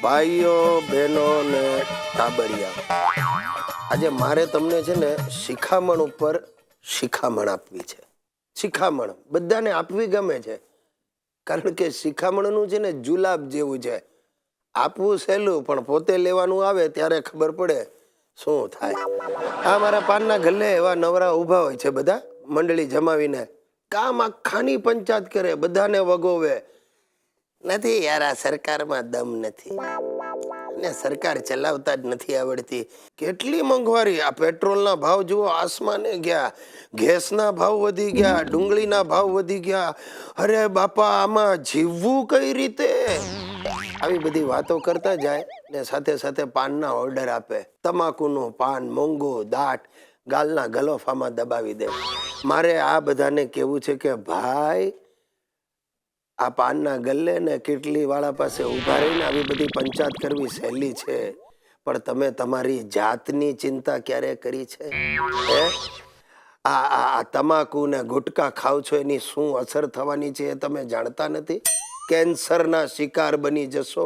ભાઈઓ બહેનો ને ટાબરિયા, આજે મારે તમને છે ને શિખામણ ઉપર શિખામણ આપવી છે. શિખામણ બધાને આપવી ગમે છે, કારણ કે શિખામણનું છે ને જુલાબ જેવું છે. આપવું સહેલું, પણ પોતે લેવાનું આવે ત્યારે ખબર પડે શું થાય. આ મારા પાનના ગલ્લે એવા નવરા ઊભા હોય છે, બધા મંડળી જમાવીને કામ આખાની પંચાયત કરે, બધાને વગોવે. નથી યાર, આ સરકારમાં દમ નથી ને સરકાર ચલાવતા જ નથી આવડતી. કેટલી મોંઘવારી! આ પેટ્રોલના ભાવ જુઓ, આસમાને ગયા. ગેસના ભાવ વધી ગયા, ડુંગળીના ભાવ વધી ગયા. અરે બાપા, આમાં જીવવું કઈ રીતે? આવી બધી વાતો કરતા જાય ને સાથે સાથે પાનના ઓર્ડર આપે. તમાકુનું પાન મોંઘું, દાટ, ગાલના ગલોફામાં દબાવી દે. મારે આ બધાને કેવું છે કે ભાઈ, આ પાનના ગલ્લે ને કેટલી વાળા પાસે ઉભા રહીને આવી બધી પંચાયત કરવી સહેલી છે, પણ તમે તમારી જાતની ચિંતા ક્યારે કરી છે? આ તમાકુ ને ગુટકા ખાવ છો, એની શું અસર થવાની છે એ તમે જાણતા નથી? કેન્સરના શિકાર બની જશો,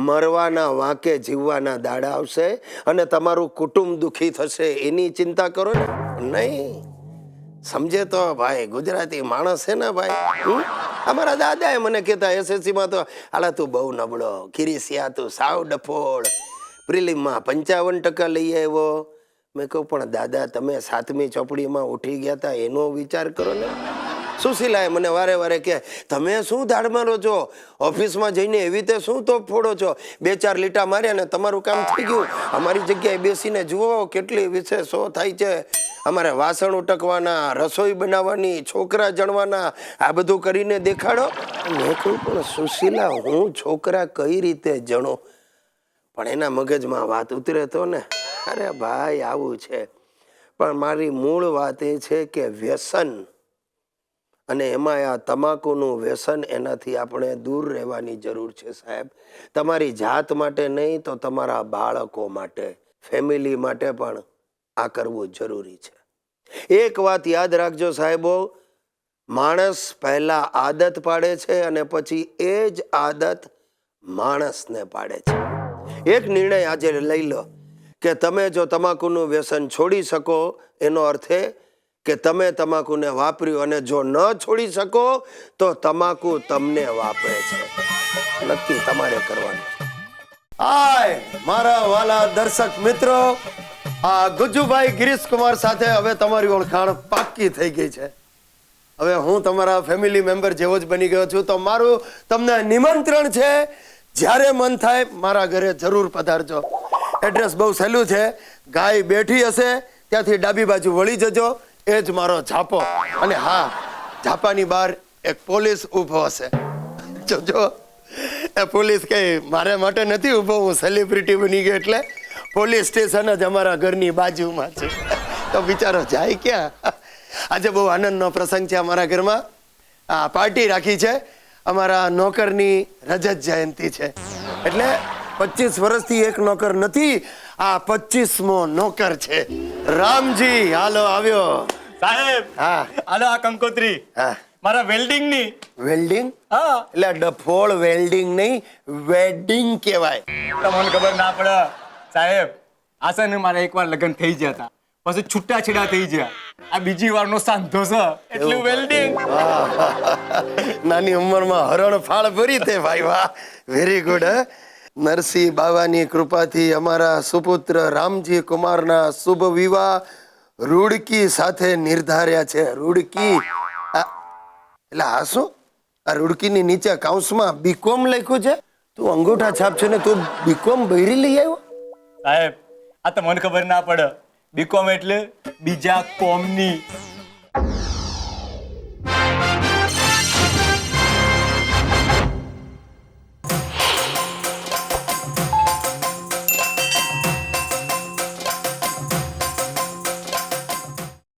મરવાના વાંકે જીવવાના દાડા આવશે અને તમારું કુટુંબ દુખી થશે. એની ચિંતા કરો ને. નહીં સમજે તો ભાઈ, ગુજરાતી માણસ છે ને ભાઈ. અમારા દાદાએ મને કહેતા SSC માં તો, હાલા તું બહુ નબળો, ખીરીસિયા તું સાવ ડફોળ, પ્રિલિમમાં 55% લઈ આવ્યો. મેં કહું પણ દાદા, તમે 7મી ચોપડીમાં ઉઠી ગયા હતા એનો વિચાર કરો ને. સુશીલાએ મને વારે વારે કે, તમે શું દાડ મારો છો? ઓફિસમાં જઈને એવી રીતે શું તોપ ફોડો છો? 2-4 લીટા માર્યા ને તમારું કામ થઈ ગયું. અમારી જગ્યાએ બેસીને જુઓ કેટલી વિશેષો થાય છે. અમારે વાસણ ઉટકવાના, રસોઈ બનાવવાની, છોકરા જણવાના, આ બધું કરીને દેખાડો. મેં કહ્યું પણ સુશીલા, હું છોકરા કઈ રીતે જણો? પણ એના મગજમાં વાત ઉતરે તો ને. અરે ભાઈ, આવું છે. પણ મારી મૂળ વાત એ છે કે વ્યસન, અને એમાં આ તમાકુનું વ્યસન, એનાથી આપણે દૂર રહેવાની જરૂર છે સાહેબ. તમારી જાત માટે નહીં તો તમારા બાળકો માટે, ફેમિલી માટે પણ આ કરવું જરૂરી છે. એક વાત યાદ રાખજો સાહેબો, માણસ પહેલા આદત પાડે છે અને પછી એ જ આદત માણસને પાડે છે. એક નિર્ણય આજે લઈ લો કે તમે જો તમાકુનું વ્યસન છોડી શકો, એનો અર્થ એ કે તમે તમાકુને વાપર્યું, અને જો ન છોડી શકો તો તમાકુ તમને વાપરે છે. નક્કી તમારે કરવાનું. હાય મારા વાલા દર્શક મિત્રો, આ ગુજ્જુભાઈ ગિરીશકુમાર સાથે હવે તમારી ઓળખાણ પાક્કી થઈ ગઈ છે. હવે હું તમારા ફેમિલી મેમ્બર જેવો જ બની ગયો છું. તો મારું તમને નિમંત્રણ છે, જ્યારે મન થાય મારા ઘરે જરૂર પધારજો. એડ્રેસ બહુ સહેલું છે. ગાય બેઠી હશે ત્યાંથી ડાબી બાજુ વળી જજો, એ જ મારો ઝાપો. અને હા, ઝાપાની બહાર એક પોલીસ ઊભો હશે. જોજો, એ પોલીસ કઈ મારા માટે નથી ઊભો, હું સેલિબ્રિટી બની ગયો એટલે. પોલીસ સ્ટેશન જ અમારા ઘરની બાજુમાં છે. તો બિચારો જાય ક્યાં? આજે બહુ આનંદનો પ્રસંગ છે અમારા ઘરમાં. આ પાર્ટી રાખી છે, અમારા નોકરની રજત જયંતિ છે. એટલે 25 વર્ષથી એક નોકર નથી, આ 25મો નોકર છે. રામજી હાલો આવ્યો. સાહેબ, હા હાલો આ કંકોત્રી. હા, મારા વેલ્ડિંગ ની. વેલ્ડિંગ? હા, એટલે ડફોળ વેલ્ડિંગ નહીં, વેડિંગ કહેવાય. તમને ખબર ના પડે સાહેબ. આ છે ને મારા એકવાર લગ્ન થઈ ગયા હતા, પછી છૂટા છેડા થઈ ગયા. આ બીજી વારનો સાંધો છે, એટલું વેલ્ડિંગ. નાની ઉંમરમાં હરણ ફાળ ભરી તે ભાઈ, વાહ, વેરી ગુડ. નરસિંહ બાવાની કૃપાથી અમારા સુપુત્ર રામજી કુમારના શુભ વિવાહ રૂડકી સાથે નિર્ધાર્યા છે. રૂડકી એટલે આ શું? આ રૂડકીની નીચે કાઉન્સમાં બીકોમ લખ્યું છે. તું અંગૂઠા છાપ છે ને તું બીકોમ બૈરી લઈ આવ્યો? સાહેબ, આ તો મને ખબર ના પડે. બીકોમ એટલે બીજા કોમની.